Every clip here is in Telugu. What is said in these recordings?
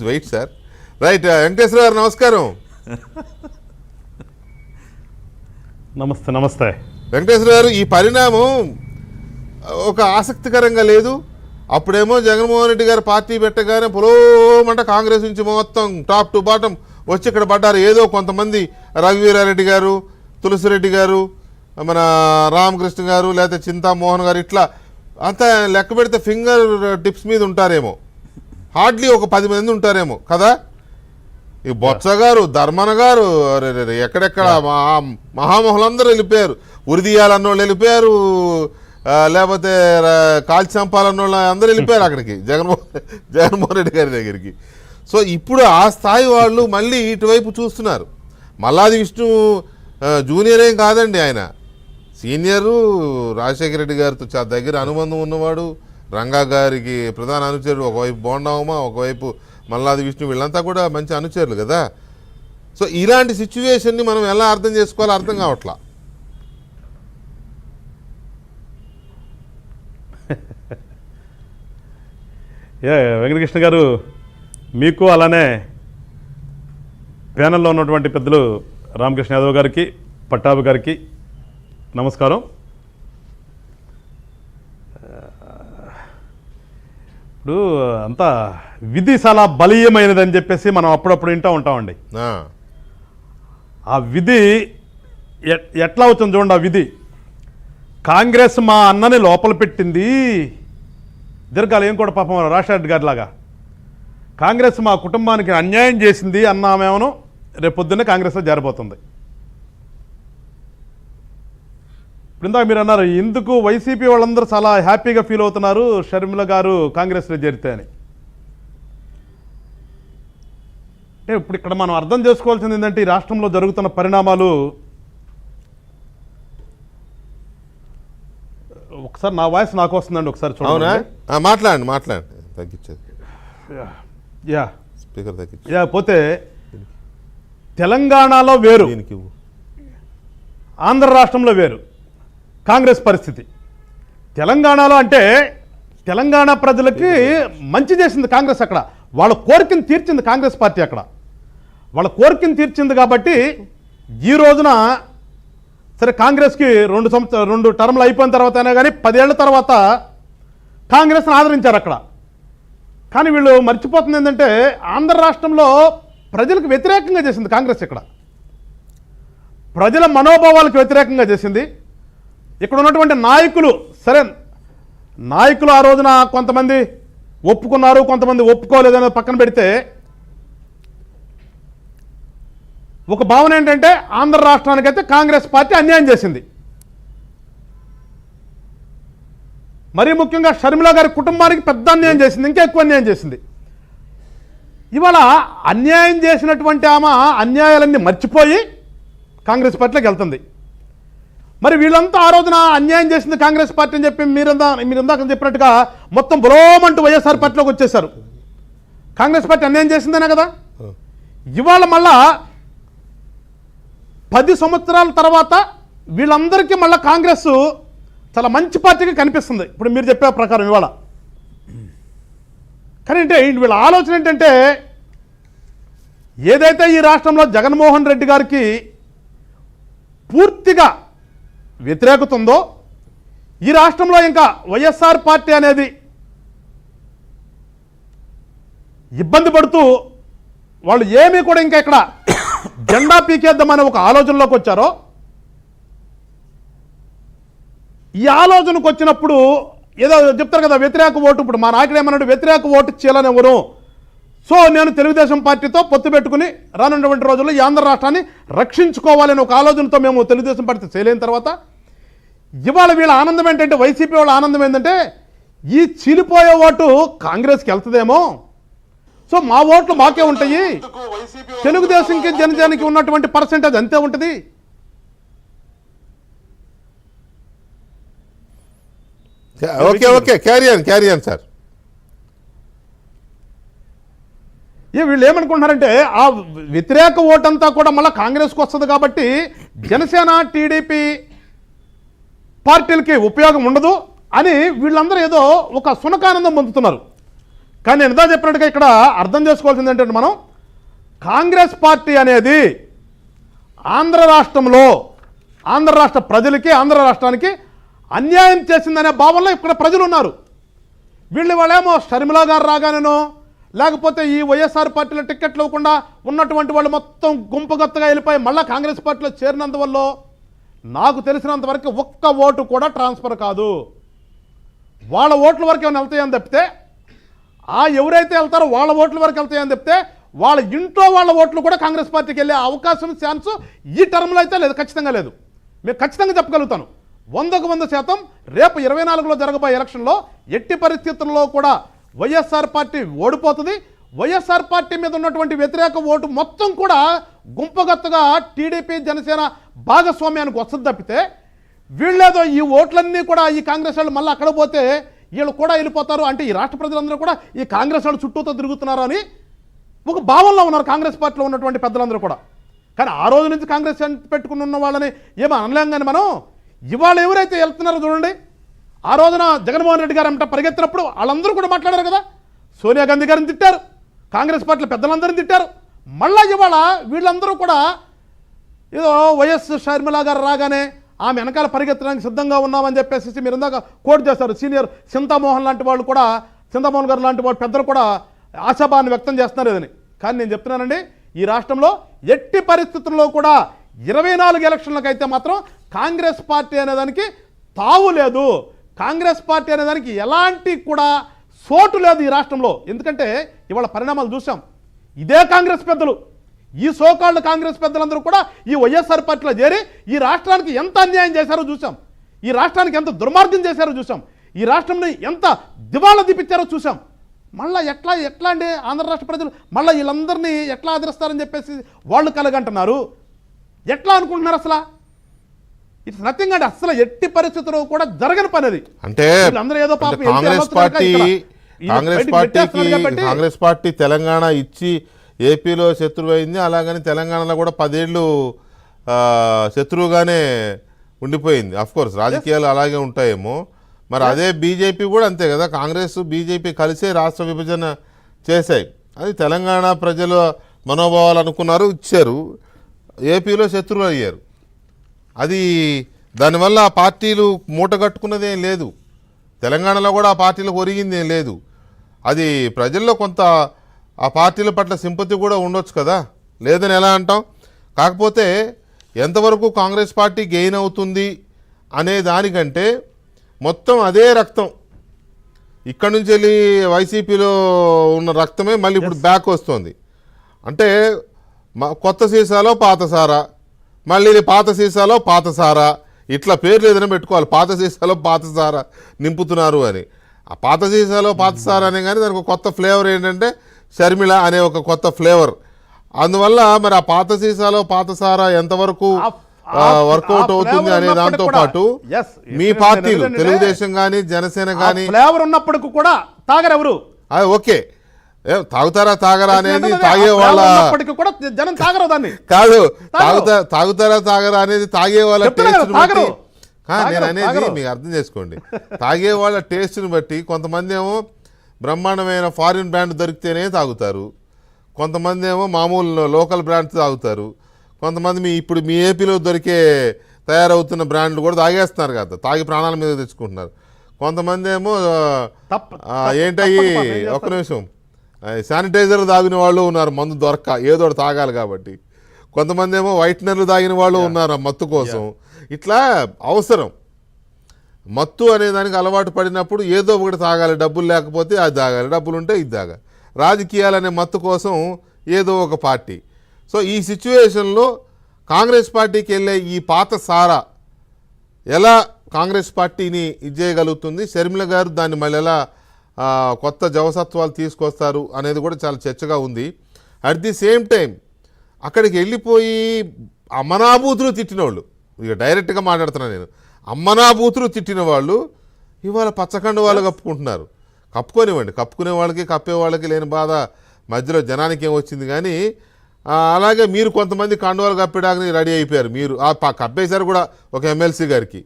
Wait sir. రైట్, వెంకటేశ్వర గారు నమస్కారం. నమస్తే. నమస్తే వెంకటేశ్వర గారు, ఈ పరిణామం ఒక ఆసక్తికరంగా లేదు. అప్పుడేమో జగన్మోహన్ రెడ్డి గారు పార్టీ పెట్టగానే పొలోమంట కాంగ్రెస్ నుంచి మొత్తం టాప్ టు బాటం వచ్చి ఇక్కడ పడ్డారు. ఏదో కొంతమంది రఘువీరారెడ్డి గారు, తులసిరెడ్డి గారు, మన రామకృష్ణ గారు, లేకపోతే చింతామోహన్ గారు, ఇట్లా అంతా లెక్క పెడితే ఫింగర్ టిప్స్ మీద ఉంటారేమో. హార్డ్లీ ఒక 10 మంది ఉంటారేమో కదా. ఈ బొత్స గారు, ధర్మన గారు, ఎక్కడెక్కడ మహామహులందరూ వెళ్ళిపోయారు. ఉరిదీయాలన్నోళ్ళు వెళ్ళిపోయారు, లేకపోతే కాల్చి చంపాలన్నోళ్ళు అందరూ వెళ్ళిపోయారు అక్కడికి, జగన్మోహన్ రెడ్డి గారి దగ్గరికి. సో ఇప్పుడు ఆ స్థాయి వాళ్ళు మళ్ళీ ఇటువైపు చూస్తున్నారు. మల్లాది విష్ణు జూనియర్ ఏం కాదండి, ఆయన సీనియరు, రాజశేఖర రెడ్డి గారితో దగ్గర అనుబంధం ఉన్నవాడు, రంగా గారికి ప్రధాన అనుచరుడు. ఒకవైపు బోండామా, ఒకవైపు మల్లాది విష్ణు, వీళ్ళంతా కూడా మంచి అనుచరులు కదా. సో ఇలాంటి సిచ్యువేషన్ని మనం ఎలా అర్థం చేసుకోవాలో అర్థం కావట్లా. వెంకటకృష్ణ గారు, మీకు అలానే ప్యానెల్లో ఉన్నటువంటి పెద్దలు రామకృష్ణ యాదవ్ గారికి, పట్టాభి గారికి నమస్కారం. ఇప్పుడు అంతా విధి చాలా బలీయమైనదని చెప్పేసి మనం అప్పుడప్పుడు వింటూ ఉంటామండి. ఆ విధి ఎట్లా అవుతుంది చూడండి. ఆ విధి, కాంగ్రెస్ మా అన్నని లోపల పెట్టింది. దీర్ఘాలు ఏం కూడా పాపం రాజశేఖర గారి లాగా కాంగ్రెస్ మా కుటుంబానికి అన్యాయం చేసింది అన్నామేమో రేపొద్దున్నే కాంగ్రెస్లో చేరబోతుంది. ఇప్పుడు ఇందాక మీరు అన్నారు, ఎందుకు వైసీపీ వాళ్ళందరూ చాలా హ్యాపీగా ఫీల్ అవుతున్నారు షర్మిల గారు కాంగ్రెస్లో చేరితే అని. అంటే ఇప్పుడు ఇక్కడ మనం అర్థం చేసుకోవాల్సింది ఏంటంటే, ఈ రాష్ట్రంలో జరుగుతున్న పరిణామాలు, ఒకసారి నా వాయిస్ నాకు వస్తుందండి, ఒకసారి చూడండి. మాట్లాడండి తగ్గించేది. స్పీకర్ తగ్గించే. పోతే తెలంగాణలో వేరు, ఆంధ్ర రాష్ట్రంలో వేరు కాంగ్రెస్ పరిస్థితి. తెలంగాణలో అంటే తెలంగాణ ప్రజలకి మంచి చేసింది కాంగ్రెస్. అక్కడ వాళ్ళ కోరికను తీర్చింది కాంగ్రెస్ పార్టీ. అక్కడ వాళ్ళ కోరికను తీర్చింది కాబట్టి ఈ రోజున సరే కాంగ్రెస్కి 2 టర్మ్లు అయిపోయిన తర్వాత అయినా కానీ 10 ఏళ్ల తర్వాత కాంగ్రెస్ని ఆదరించారు అక్కడ. కానీ వీళ్ళు మర్చిపోతుంది ఏంటంటే, ఆంధ్ర రాష్ట్రంలో ప్రజలకు వ్యతిరేకంగా చేసింది కాంగ్రెస్. ఇక్కడ ప్రజల మనోభావాలకు వ్యతిరేకంగా చేసింది. ఇక్కడ ఉన్నటువంటి నాయకులు, సరే నాయకులు ఆ రోజున కొంతమంది ఒప్పుకున్నారు, కొంతమంది ఒప్పుకోలేదు అనేది పక్కన పెడితే, ఒక భావన ఏంటంటే ఆంధ్ర రాష్ట్రానికైతే కాంగ్రెస్ పార్టీ అన్యాయం చేసింది. మరీ ముఖ్యంగా షర్మిల గారి కుటుంబానికి పెద్ద అన్యాయం చేసింది, ఇంకా ఎక్కువ అన్యాయం చేసింది. ఇవాళ అన్యాయం చేసినటువంటి ఆమె అన్యాయాలన్నీ మర్చిపోయి కాంగ్రెస్ పార్టీలోకి వెళ్తుంది. మరి వీళ్ళంతా ఆ రోజున అన్యాయం చేసింది కాంగ్రెస్ పార్టీ అని చెప్పి మీరు ఇందాక చెప్పినట్టుగా మొత్తం బులోమంటూ వైఎస్ఆర్ పార్టీలోకి వచ్చేసారు. కాంగ్రెస్ పార్టీ అన్యాయం చేసిందేనా కదా. ఇవాళ మళ్ళా 10 సంవత్సరాల తర్వాత వీళ్ళందరికీ మళ్ళీ కాంగ్రెస్ చాలా మంచి పార్టీగా కనిపిస్తుంది ఇప్పుడు మీరు చెప్పే ప్రకారం ఇవాళ. కానీ అంటే వీళ్ళ ఆలోచన ఏంటంటే, ఏదైతే ఈ రాష్ట్రంలో జగన్మోహన్ రెడ్డి గారికి పూర్తిగా వ్యతిరేకత ఉందో, ఈ రాష్ట్రంలో ఇంకా వైఎస్ఆర్ పార్టీ అనేది ఇబ్బంది పడుతూ వాళ్ళు ఏమీ కూడా ఇంకా ఇక్కడ జెండా పీకేద్దామనే ఒక ఆలోచనలోకి వచ్చారో, ఈ ఆలోచనకు వచ్చినప్పుడు ఏదో చెప్తారు కదా వ్యతిరేక ఓటు. ఇప్పుడు మా నాయకుడు ఏమన్నాడు, వ్యతిరేక ఓటు చేయాలని ఎవరు. సో నేను తెలుగుదేశం పార్టీతో పొత్తు పెట్టుకుని రానున్నటువంటి రోజుల్లో ఈ ఆంధ్ర రాష్ట్రాన్ని రక్షించుకోవాలని ఒక ఆలోచనతో మేము తెలుగుదేశం పార్టీ చేయలేని తర్వాత, ఇవాళ వీళ్ళ ఆనందం ఏంటంటే, వైసీపీ వాళ్ళ ఆనందం ఏంటంటే, ఈ చీలిపోయే ఓటు కాంగ్రెస్కి వెళ్తుందేమో, సో మా ఓట్లు మాకే ఉంటాయి, తెలుగుదేశంకి జనజానికి ఉన్నటువంటి పర్సెంటేజ్ అంతే ఉంటుంది. Okay carry on sir. వీళ్ళు ఏమనుకుంటున్నారంటే, ఆ వ్యతిరేక ఓటంతా కూడా మళ్ళీ కాంగ్రెస్కి వస్తుంది కాబట్టి జనసేన టీడీపీ పార్టీలకి ఉపయోగం ఉండదు అని వీళ్ళందరూ ఏదో ఒక సునకానందం పొందుతున్నారు. కానీ నేను ఇందా చెప్పినట్టుగా ఇక్కడ అర్థం చేసుకోవాల్సింది ఏంటంటే మనం కాంగ్రెస్ పార్టీ అనేది ఆంధ్ర రాష్ట్రంలో ఆంధ్ర రాష్ట్ర ప్రజలకి ఆంధ్ర రాష్ట్రానికి అన్యాయం చేసిందనే భావనలో ఇక్కడ ప్రజలు ఉన్నారు. వాళ్ళేమో షర్మిల గారు రాగానేనో లేకపోతే ఈ వైఎస్ఆర్ పార్టీలో టికెట్లు ఇవ్వకుండా ఉన్నటువంటి వాళ్ళు మొత్తం గుంపుగత్తగా వెళ్ళిపోయి మళ్ళీ కాంగ్రెస్ పార్టీలో చేరినందువల్ల నాకు తెలిసినంతవరకు ఒక్క ఓటు కూడా ట్రాన్స్ఫర్ కాదు. వాళ్ళ ఓట్ల వరకు ఏమైనా వెళ్తాయని తప్పితే ఎవరైతే వెళ్తారో వాళ్ళ ఓట్ల వరకు వెళ్తాయని తప్పితే వాళ్ళ ఇంట్లో వాళ్ళ ఓట్లు కూడా కాంగ్రెస్ పార్టీకి వెళ్ళే అవకాశం ఛాన్స్ ఈ టర్మ్లో అయితే లేదు, ఖచ్చితంగా లేదు. మేము ఖచ్చితంగా చెప్పగలుగుతాను 100% రేపు 24లో జరగబోయే ఎలక్షన్లో ఎట్టి పరిస్థితుల్లో కూడా వైఎస్ఆర్ పార్టీ ఓడిపోతుంది. వైఎస్ఆర్ పార్టీ మీద ఉన్నటువంటి వ్యతిరేక ఓటు మొత్తం కూడా గుంపగత్తగా టీడీపీ జనసేన భాగస్వామ్యానికి వస్తుంది తప్పితే వీళ్ళేదో ఈ ఓట్లన్నీ కూడా ఈ కాంగ్రెస్ వాళ్ళు మళ్ళీ అక్కడ పోతే వీళ్ళు కూడా వెళ్ళిపోతారు అంటే ఈ రాష్ట్ర ప్రజలందరూ కూడా ఈ కాంగ్రెస్ వాళ్ళు చుట్టూతో తిరుగుతున్నారు అని ఒక భావనలో ఉన్నారు కాంగ్రెస్ పార్టీలో ఉన్నటువంటి పెద్దలందరూ కూడా. కానీ ఆ రోజు నుంచి కాంగ్రెస్ పెట్టుకుని ఉన్న వాళ్ళని ఏమో అనలేం. కానీ మనం ఇవాళ ఎవరైతే వెళ్తున్నారో చూడండి, ఆ రోజున జగన్మోహన్ రెడ్డి గారు అంట పరిగెత్తినప్పుడు వాళ్ళందరూ కూడా మాట్లాడారు కదా, సోనియా గాంధీ గారిని తిట్టారు, కాంగ్రెస్ పార్టీలో పెద్దలందరినీ తిట్టారు. మళ్ళీ ఇవాళ వీళ్ళందరూ కూడా ఏదో వైఎస్ షర్మిల గారు రాగానే ఆమె వెనకాల పరిగెత్తడానికి సిద్ధంగా ఉన్నామని చెప్పేసి మీరు ఇందాక కోట్ చేస్తారు. సీనియర్ చింతామోహన్ లాంటి వాళ్ళు కూడా, చింతామోహన్ గారు లాంటి వాళ్ళు పెద్దలు కూడా ఆశాభావాన్ని వ్యక్తం చేస్తున్నారు ఇదని. కానీ నేను చెప్తున్నానండి, ఈ రాష్ట్రంలో ఎట్టి పరిస్థితుల్లో కూడా 24 ఎలక్షన్లకు అయితే మాత్రం కాంగ్రెస్ పార్టీ అనేదానికి తావు లేదు. కాంగ్రెస్ పార్టీ అనేదానికి ఎలాంటి కూడా సోటు లేదు ఈ రాష్ట్రంలో. ఎందుకంటే ఇవాళ పరిణామాలు చూసాం. ఇదే కాంగ్రెస్ పెద్దలు, ఈ సోకాళ్ళు కాంగ్రెస్ పెద్దలందరూ కూడా ఈ వైఎస్ఆర్ పార్టీలో చేరి ఈ రాష్ట్రానికి ఎంత అన్యాయం చేశారో చూసాం, ఈ రాష్ట్రానికి ఎంత దుర్మార్గం చేశారో చూసాం, ఈ రాష్ట్రంని ఎంత దివాళా దీపించారో చూసాం. మళ్ళీ ఎట్లా అండి ఆంధ్ర రాష్ట్ర ప్రజలు మళ్ళీ వీళ్ళందరినీ ఎట్లా ఆదరిస్తారని చెప్పేసి వాళ్ళు కలగంటున్నారు. ఎట్లా అనుకుంటున్నారు అసలు? ఇట్స్ నథింగ్ అండి. అసలు ఎట్టి పరిస్థితుల్లో కూడా జరగని పని అది. అంటే కాంగ్రెస్ పార్టీ తెలంగాణ ఇచ్చి ఏపీలో శత్రువు అయింది, అలాగని తెలంగాణలో కూడా 10 ఏళ్ళు శత్రువుగానే ఉండిపోయింది. అఫ్కోర్స్ రాజకీయాలు అలాగే ఉంటాయేమో. మరి అదే బీజేపీ కూడా అంతే కదా, కాంగ్రెస్ బీజేపీ కలిసే రాష్ట్ర విభజన చేశాయి. అది తెలంగాణ ప్రజల మనోభావాలు అనుకున్నారు, ఇచ్చారు. ఏపీలో శత్రువులు అయ్యారు. అది దానివల్ల ఆ పార్టీలు మూట కట్టుకున్నదేం లేదు. తెలంగాణలో కూడా ఆ పార్టీలకు ఒరిగింది ఏం లేదు. అది ప్రజల్లో కొంత ఆ పార్టీల పట్ల సింపతి కూడా ఉండొచ్చు కదా, లేదని ఎలా అంటాం. కాకపోతే ఎంతవరకు కాంగ్రెస్ పార్టీ గెయిన్ అవుతుంది అనే దానికంటే మొత్తం అదే రక్తం ఇక్కడ నుంచి వెళ్ళి వైసీపీలో ఉన్న రక్తమే మళ్ళీ ఇప్పుడు బ్యాక్ వస్తుంది. అంటే కొత్త సీసాలో పాత సారా, మళ్ళీ పాత సీసాలో పాత సారా, ఇట్లా పేర్లు ఏదైనా పెట్టుకోవాలి. పాత సీసాలో పాత సారా నింపుతున్నారు అని. ఆ పాత సీసాలో పాత సారా అనే కానీ దానికి ఒక కొత్త ఫ్లేవర్ ఏంటంటే షర్మిల అనే ఒక కొత్త ఫ్లేవర్. అందువల్ల మరి ఆ పాత సీసాలో పాత సారా ఎంతవరకు వర్కౌట్ అవుతుంది అనే దాంతో పాటు మీ పార్టీలు తెలుగుదేశం కానీ జనసేన కానీ ఫ్లేవర్ ఉన్నప్పటికీ కూడా తాగరెవరు ఓకే తాగుతారా తాగరా అనేది తాగే వాళ్ళ జనం తాగరు దాన్ని కాదు, తాగుతారా తాగరా అనేది తాగే వాళ్ళ టేస్ట్ బట్టి. నేను అనేది మీకు అర్థం చేసుకోండి, తాగే వాళ్ళ టేస్ట్ని బట్టి. కొంతమంది ఏమో బ్రహ్మాండమైన ఫారిన్ బ్రాండ్ దొరికితేనే తాగుతారు, కొంతమంది ఏమో మామూలు లోకల్ బ్రాండ్స్ తాగుతారు, కొంతమంది ఇప్పుడు మీ ఏపీలో దొరికే తయారవుతున్న బ్రాండ్లు కూడా తాగేస్తున్నారు కదా, తాగి ప్రాణాల మీద తెచ్చుకుంటున్నారు. కొంతమంది ఏమో ఏంటయ్యి ఒక్క నిమిషం శానిటైజర్ తాగిన వాళ్ళు ఉన్నారు, మందు దొరక్క ఏదో తాగాలి కాబట్టి. కొంతమంది ఏమో వైట్నర్లు తాగిన వాళ్ళు ఉన్నారు ఆ మత్తు కోసం. ఇట్లా అవసరం, మత్తు అనే దానికి అలవాటు పడినప్పుడు ఏదో ఒకటి తాగాలి. డబ్బులు లేకపోతే అది తాగాలి, డబ్బులు ఉంటే ఇది తాగాలి. రాజకీయాలు అనే మత్తు కోసం ఏదో ఒక పార్టీ. సో ఈ సిచ్యువేషన్లో కాంగ్రెస్ పార్టీకి వెళ్ళే ఈ పాత సారా ఎలా కాంగ్రెస్ పార్టీని ఇది చేయగలుగుతుంది, షర్మిల గారు దాన్ని మళ్ళీ ఎలా కొత్త జవసత్వాలు తీసుకొస్తారు అనేది కూడా చాలా చర్చగా ఉంది. అట్ ది సేమ్ టైం అక్కడికి వెళ్ళిపోయి అమ్మనాభూతులు తిట్టిన వాళ్ళు, ఇక డైరెక్ట్గా మాట్లాడుతున్నాను నేను, అమ్మనాభూతులు తిట్టిన వాళ్ళు ఇవాళ పచ్చకండు వాళ్ళు కప్పుకుంటున్నారు. కప్పుకోనివ్వండి, కప్పుకునే వాళ్ళకి కప్పే వాళ్ళకి లేని బాధ మధ్యలో జనానికి ఏమొచ్చింది. కానీ అలాగే మీరు కొంతమంది కండువాలు కప్పేడానికి రెడీ అయిపోయారు. మీరు కప్పేశారు కూడా ఒక ఎమ్మెల్సీ గారికి,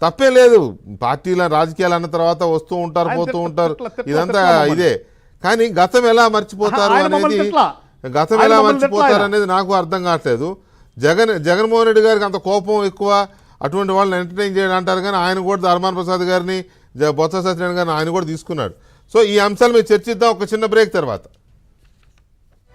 తప్పే లేదు. పార్టీల రాజకీయాలు అన్న తర్వాత వస్తూ ఉంటారు పోతూ ఉంటారు, ఇదంతా ఇదే. కానీ గతం ఎలా మర్చిపోతారు ఆయన మమ్మల్ని అనేది తిట్లా. గతం ఆయన ఎలా మమ్మల్ని మర్చిపోతారు తిట్లా అనేది నాకు అర్థం కావట్లేదు. జగన్మోహన్ రెడ్డి గారికి అంత కోపం ఎక్కువ, అటువంటి వాళ్ళని ఎంటర్టైన్ చేయడం అంటారు, కానీ ఆయన కూడా ధర్మాన ప్రసాద్ గారిని బొత్స సత్యనారాయణ గారిని ఆయన కూడా తీసుకున్నాడు. సో ఈ అంశాలు మీరు చర్చిద్దాం ఒక చిన్న బ్రేక్ తర్వాత.